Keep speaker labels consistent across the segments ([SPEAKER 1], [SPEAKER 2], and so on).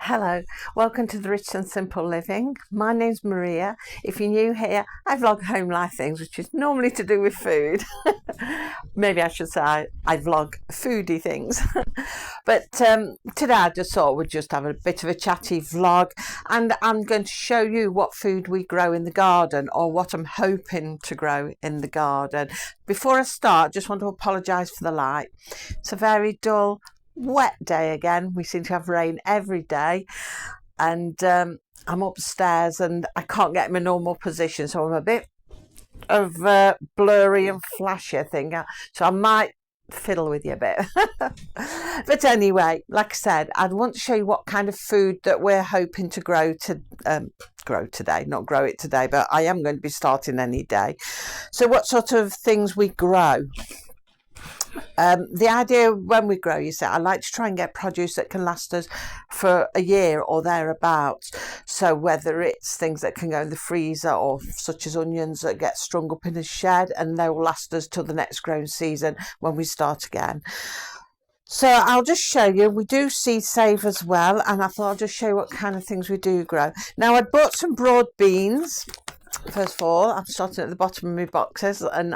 [SPEAKER 1] Hello, welcome to the Rich and Simple Living. My name's Maria. If you're new here, I vlog home life things, which is normally to do with food. Maybe I should say I vlog foodie things. But today I just thought we'd just have a bit of a chatty vlog, and I'm going to show you what food we grow in the garden, or what I'm hoping to grow in the garden. Before I start, just want to apologise for the light. It's a very dull, wet day again. We seem to have rain every day, and I'm upstairs and I can't get in my normal position, so I'm a bit of blurry and flashy, I think, so I might fiddle with you a bit. But anyway, like I said, I'd want to show you what kind of food that we're hoping to grow today. Not grow it today, but I am going to be starting any day. So what sort of things we grow. The idea when we grow, you see, I like to try and get produce that can last us for a year or thereabouts. So whether it's things that can go in the freezer, or such as onions that get strung up in a shed and they will last us till the next growing season when we start again. So I'll just show you. We do seed save as well, and I thought I'll just show you what kind of things we do grow. Now, I bought some broad beans. First of all, I'm starting at the bottom of my boxes, and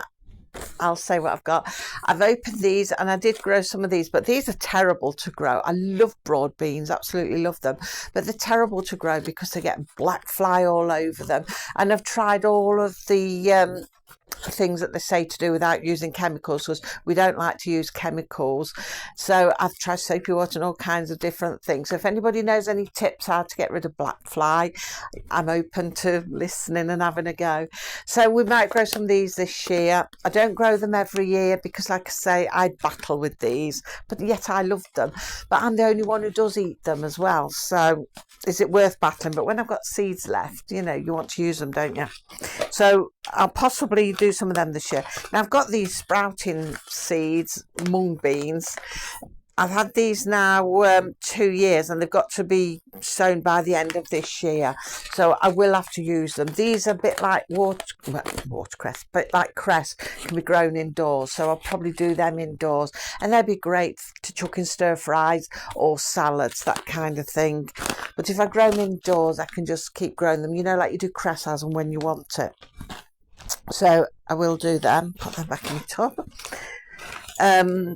[SPEAKER 1] I'll say what I've got. I've opened these and I did grow some of these, but these are terrible to grow. I love broad beans, absolutely love them, but they're terrible to grow because they get black fly all over them. And I've tried all of the things that they say to do without using chemicals, because we don't like to use chemicals. So I've tried soapy water and all kinds of different things. So if anybody knows any tips how to get rid of black fly, I'm open to listening and having a go. So we might grow some of these this year. I don't grow them every year because, like I say, I battle with these, but yet I love them. But I'm the only one who does eat them as well. So is it worth battling? But when I've got seeds left, you know, you want to use them, don't you? So I'll possibly do some of them this year. Now I've got these sprouting seeds, mung beans. I've had these now 2 years, and they've got to be sown by the end of this year. So I will have to use them. These are a bit like watercress, but like cress, can be grown indoors. So I'll probably do them indoors, and they'd be great to chuck in stir fries or salads, that kind of thing. But if I grow them indoors, I can just keep growing them, you know, like you do cress as and when you want it. So I will do them, put them back in the tub.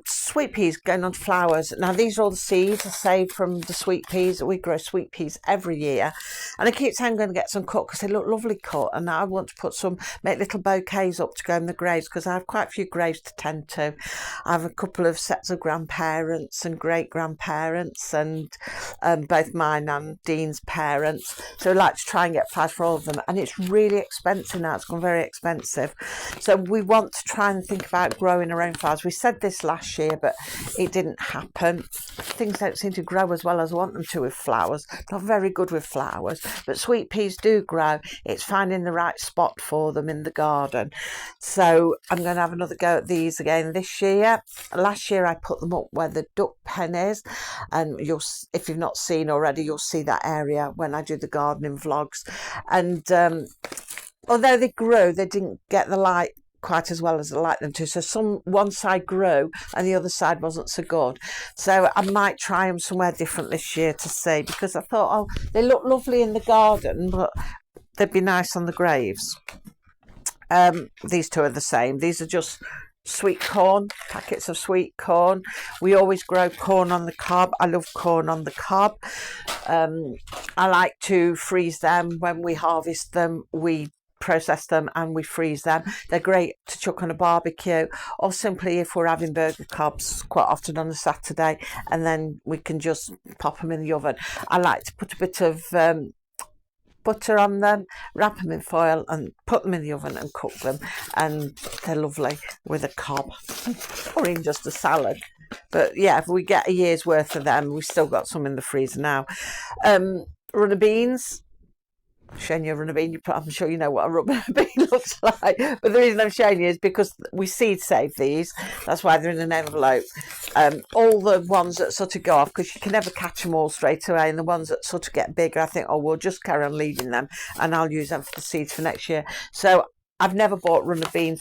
[SPEAKER 1] Sweet peas going on to flowers. Now these are all the seeds I saved from the sweet peas. We grow sweet peas every year, and I keep saying I'm going to get some cut because they look lovely cut, and I want to put some, make little bouquets up to go in the graves, because I have quite a few graves to tend to. I have a couple of sets of grandparents and great grandparents, and both mine and Dean's parents, so I like to try and get flowers for all of them, and it's really expensive now. It's gone very expensive, so we want to try and think about growing our own flowers. We said this last year, but it didn't happen. Things don't seem to grow as well as I want them to with flowers. Not very good with flowers, but sweet peas do grow. It's finding the right spot for them in the garden. So I'm going to have another go at these again this year. Last year I put them up where the duck pen is, and you'll, if you've not seen already, you'll see that area when I do the gardening vlogs. And although they grew, they didn't get the light quite as well as I like them to. So one side grew and the other side wasn't so good. So I might try them somewhere different this year to see, because I thought, oh, they look lovely in the garden, but they'd be nice on the graves. These two are the same. These are just sweet corn, packets of sweet corn. We always grow corn on the cob. I love corn on the cob. I like to freeze them. When we harvest them, we process them and we freeze them. They're great to chuck on a barbecue, or simply if we're having burger cobs quite often on a Saturday, and then we can just pop them in the oven. I like to put a bit of butter on them, wrap them in foil and put them in the oven and cook them, and they're lovely with a cob or in just a salad. But yeah, if we get a year's worth of them, we've still got some in the freezer now. Runner beans. Showing you a runner bean, I'm sure you know what a runner bean looks like, but the reason I'm showing you is because we seed save these. That's why they're in an envelope. All the ones that sort of go off, because you can never catch them all straight away, and the ones that sort of get bigger, I think, oh, we'll just carry on leaving them and I'll use them for the seeds for next year. So I've never bought runner beans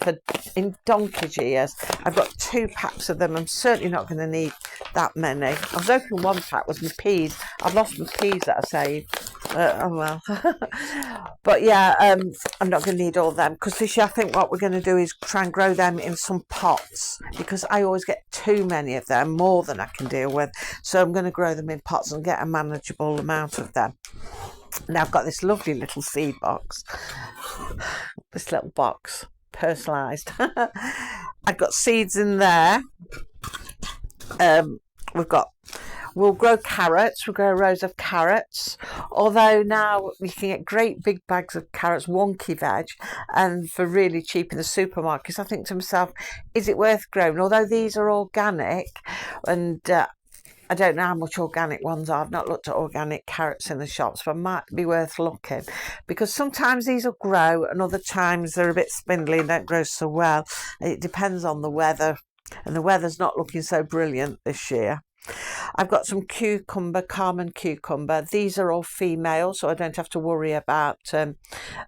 [SPEAKER 1] in donkey's years. I've got 2 packs of them. I'm certainly not going to need that many. I was hoping 1 pack was my peas. I've lost my peas that I saved. Oh well. But yeah, I'm not going to need all them, because this year I think what we're going to do is try and grow them in some pots, because I always get too many of them, more than I can deal with. So I'm going to grow them in pots and get a manageable amount of them. Now I've got this lovely little seed box, this little box, personalised. I've got seeds in there. We'll grow carrots, we'll grow rows of carrots, although now you can get great big bags of carrots, wonky veg, and for really cheap in the supermarkets. I think to myself, is it worth growing? Although these are organic, and I don't know how much organic ones are. I've not looked at organic carrots in the shops, but it might be worth looking, because sometimes these will grow and other times they're a bit spindly and don't grow so well. It depends on the weather, and the weather's not looking so brilliant this year. I've got some cucumber, Carmen cucumber. These are all female, so I don't have to worry about the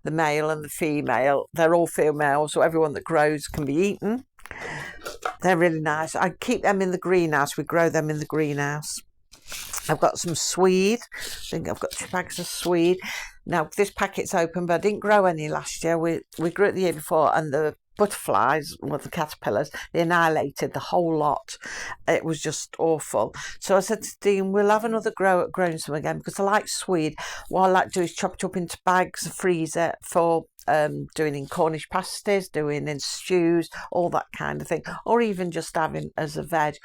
[SPEAKER 1] male and the female. They're all female, so everyone that grows can be eaten. They're really nice. I keep them in the greenhouse. We grow them in the greenhouse. I've got some swede. I think I've got 2 bags of swede. Now, this packet's open, but I didn't grow any last year. We grew it the year before, and the butterflies, well, the caterpillars, they annihilated the whole lot. It was just awful. So I said to Dean, we'll have another go at growing some again, because I like swede. What I like to do is chop it up into bags, freeze it for doing in Cornish pasties, doing in stews, all that kind of thing, or even just having as a veg.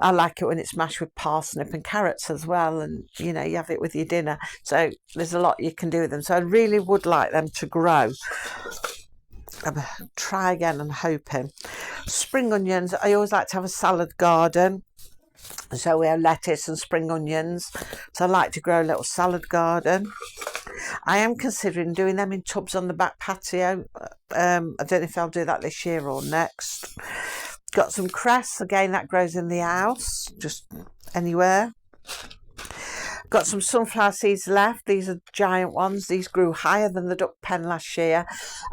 [SPEAKER 1] I like it when it's mashed with parsnip and carrots as well, and you have it with your dinner. So there's a lot you can do with them. So I really would like them to grow. Try again, I'm hoping. Spring onions, I always like to have a salad garden, so we have lettuce and spring onions, so I like to grow a little salad garden. I am considering doing them in tubs on the back patio. I don't know if I'll do that this year or next. Got some cress, again that grows in the house, just anywhere. Got some sunflower seeds left. These are giant ones. These grew higher than the duck pen last year.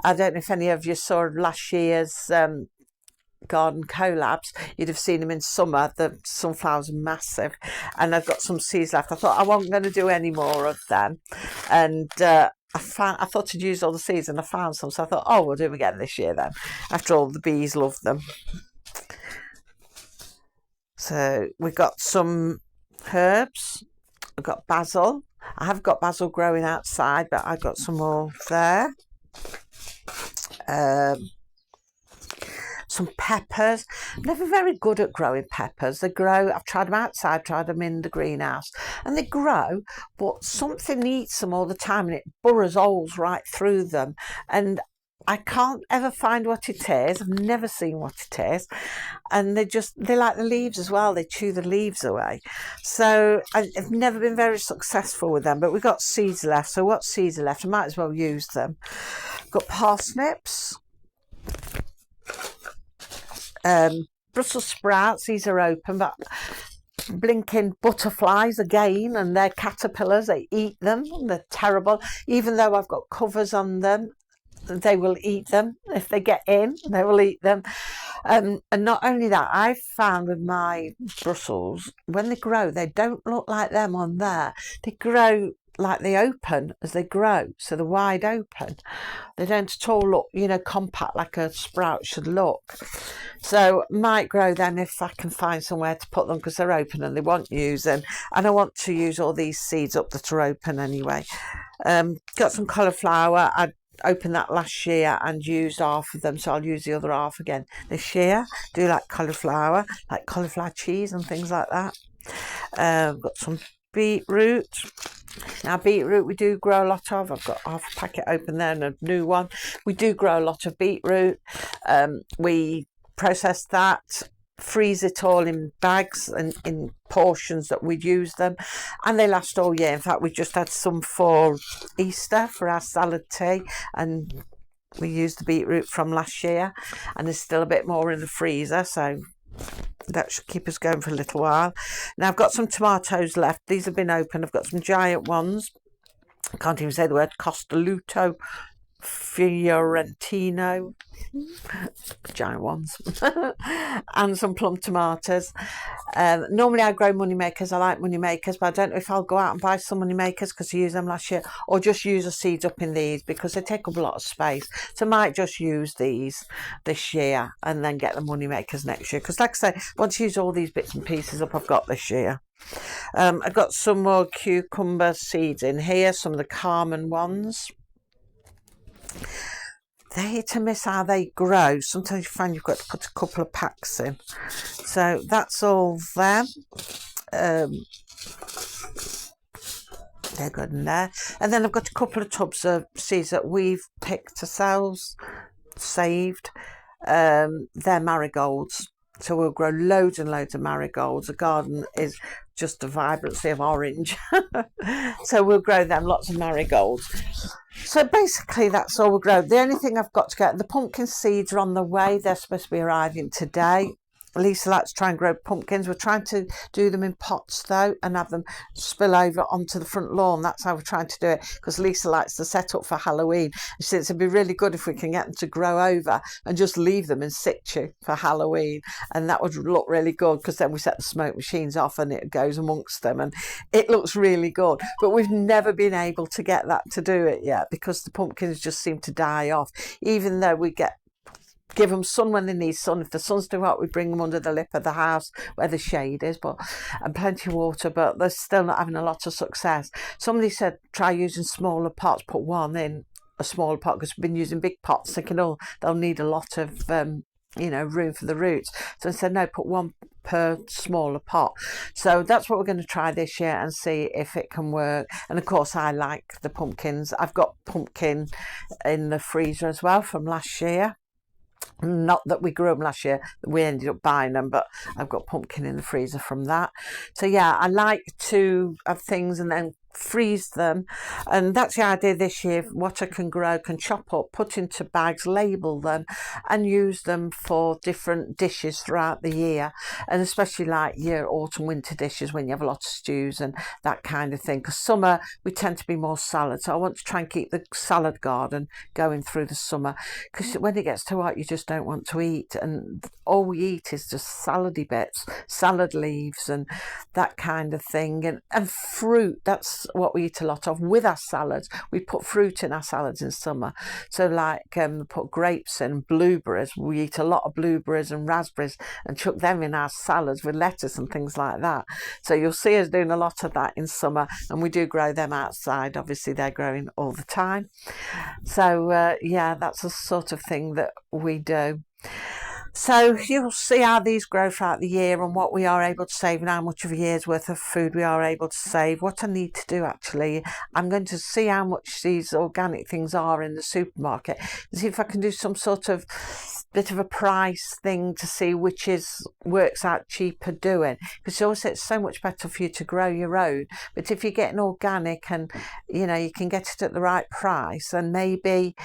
[SPEAKER 1] I don't know if any of you saw last year's garden collabs. You'd have seen them in summer. The sunflowers are massive, and I've got some seeds left. I thought I wasn't going to do any more of them, and I thought I'd use all the seeds, and I found some, so I thought, oh, we'll do them again this year then. After all, the bees love them. So we've got some herbs. I've got basil. I have got basil growing outside, but I've got some more there. Some peppers. I'm never very good at growing peppers. They grow, I've tried them outside, tried them in the greenhouse, and they grow, but something eats them all the time, and it burrows holes right through them, and I can't ever find what it is. I've never seen what it is. And they like the leaves as well. They chew the leaves away. So I've never been very successful with them, but we've got seeds left. So what seeds are left? I might as well use them. Got parsnips. Brussels sprouts. These are open, but blinking butterflies again, and they're caterpillars. They eat them. They're terrible. Even though I've got covers on them, they will eat them. If they get in, they will eat them. And not only that, I've found with my Brussels, when they grow, they don't look like them on there. They grow like they open as they grow, so they're wide open. They don't at all look, compact like a sprout should look. So might grow them if I can find somewhere to put them, because they're open and they want using. And I want to use all these seeds up that are open anyway. Got some cauliflower. I opened that last year and used half of them, so I'll use the other half again this year. Do like cauliflower cheese and things like that. Got some beetroot. Now beetroot we do grow a lot of. I've got half a packet open there and a new one. We do grow a lot of beetroot. We process that, freeze it all in bags and in portions that we'd use them, and they last all year. In fact, we just had some for Easter for our salad tea, and we used the beetroot from last year, and there's still a bit more in the freezer, so that should keep us going for a little while. Now I've got some tomatoes left. These have been opened. I've got some giant ones. I can't even say the word, Costoluto Fiorentino, giant ones, and some plum tomatoes. Normally I grow money makers. I like money makers, but I don't know if I'll go out and buy some money makers because I used them last year, or just use the seeds up in these because they take up a lot of space. So I might just use these this year and then get the money makers next year, because like I say, once I use all these bits and pieces up I've got this year. I've got some more cucumber seeds in here, some of the Carmen ones. They're hit and miss how they grow. Sometimes you find you've got to put a couple of packs in. So that's all them. They're good in there. And then I've got a couple of tubs of seeds that we've picked ourselves, saved. They're marigolds. So we'll grow loads and loads of marigolds. The garden is just a vibrancy of orange. So we'll grow them, lots of marigolds. So basically that's all we'll grow. The only thing I've got to get, the pumpkin seeds are on the way. They're supposed to be arriving today. Lisa likes to try and grow pumpkins. We're trying to do them in pots though and have them spill over onto the front lawn. That's how we're trying to do it, because Lisa likes to set up for Halloween. She says it'd be really good if we can get them to grow over and just leave them in situ for Halloween, and that would look really good, because then we set the smoke machines off and it goes amongst them and it looks really good. But we've never been able to get that to do it yet, because the pumpkins just seem to die off, even though we give them sun when they need sun. If the sun's too hot, we bring them under the lip of the house where the shade is, and plenty of water, but they're still not having a lot of success. Somebody said try using smaller pots, put one in a smaller pot, because we've been using big pots thinking, oh, they'll need a lot of room for the roots. So I said no, put one per smaller pot. So that's what we're going to try this year and see if it can work. And of course I like the pumpkins. I've got pumpkin in the freezer as well from last year. Not that we grew them last year, we ended up buying them, but I've got pumpkin in the freezer from that. So yeah, I like to have things and then freeze them, and that's the idea this year. What I can grow, can chop up, put into bags, label them and use them for different dishes throughout the year, and especially like your autumn winter dishes when you have a lot of stews and that kind of thing, because summer we tend to be more salad. So I want to try and keep the salad garden going through the summer, because when it gets too hot you just don't want to eat, and all we eat is just salady bits, salad leaves and that kind of thing, and fruit. That's what we eat a lot of with our salads. We put fruit in our salads in summer, so like put grapes and blueberries. We eat a lot of blueberries and raspberries and chuck them in our salads with lettuce and things like that. So you'll see us doing a lot of that in summer, and we do grow them outside. Obviously they're growing all the time. So yeah, that's the sort of thing that we do. So you'll see how these grow throughout the year and what we are able to save and how much of a year's worth of food we are able to save. What I need to do actually, I'm going to see how much these organic things are in the supermarket and see if I can do some sort of bit of a price thing to see which works out cheaper doing, because also it's so much better for you to grow your own. But if you're getting organic and you can get it at the right price, then maybe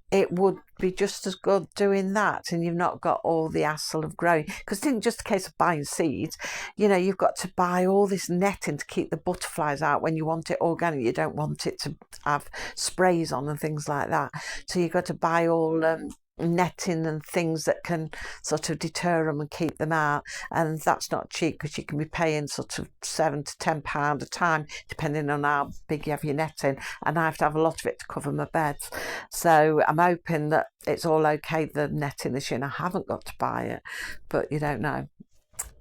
[SPEAKER 1] it would be just as good doing that, and you've not got all the hassle of growing, because it isn't just a case of buying seeds. You've got to buy all this netting to keep the butterflies out when you want it organic. You don't want it to have sprays on and things like that, so you've got to buy all netting and things that can sort of deter them and keep them out, and that's not cheap, because you can be paying sort of £7 to £10 a time depending on how big you have your netting, and I have to have a lot of it to cover my beds. So I'm hoping that it's all okay, the netting this year, and I haven't got to buy it, but you don't know.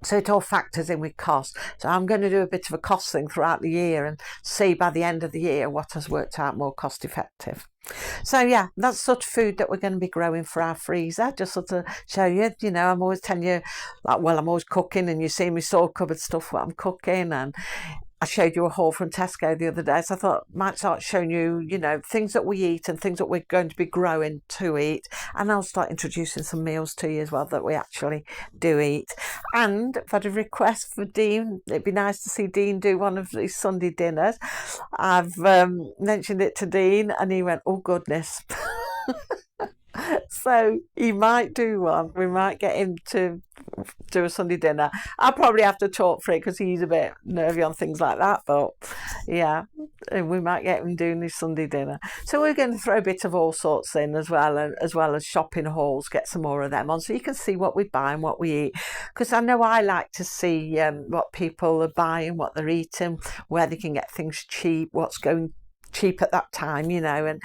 [SPEAKER 1] So it all factors in with cost. So I'm going to do a bit of a cost thing throughout the year and see by the end of the year what has worked out more cost effective. So yeah, that's the sort of food that we're going to be growing for our freezer. Just sort of show you, I'm always telling you, I'm always cooking, and you see me store cupboard stuff what I'm cooking, and I showed you a haul from Tesco the other day, so I thought I might start showing you, things that we eat and things that we're going to be growing to eat. And I'll start introducing some meals to you as well that we actually do eat. And I've had a request for Dean. It'd be nice to see Dean do one of these Sunday dinners. I've mentioned it to Dean and he went, oh goodness. So he might do one. We might get him to do a Sunday dinner. I'll probably have to talk for it because he's a bit nervy on things like that. But yeah, and we might get him doing his Sunday dinner. So we're going to throw a bit of all sorts in as well, and as well as shopping hauls, get some more of them on, so you can see what we buy and what we eat. Because I know I like to see what people are buying, what they're eating, where they can get things cheap, what's going cheap at that time, and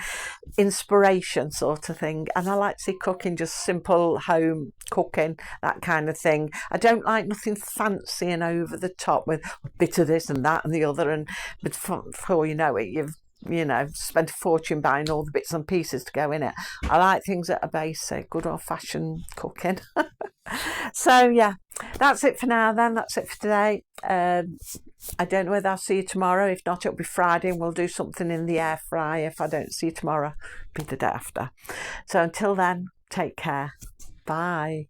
[SPEAKER 1] inspiration sort of thing. And I like to see cooking, just simple home cooking, that kind of thing. I don't like nothing fancy and over the top with a bit of this and that and the other, and before you know it, you've spent a fortune buying all the bits and pieces to go in it. I like things that are basic, good old-fashioned cooking. So yeah, that's it for now then. That's it for today. I don't know whether I'll see you tomorrow. If not, it'll be Friday and we'll do something in the air fryer. If I don't see you tomorrow, it'll be the day after. So until then, take care. Bye.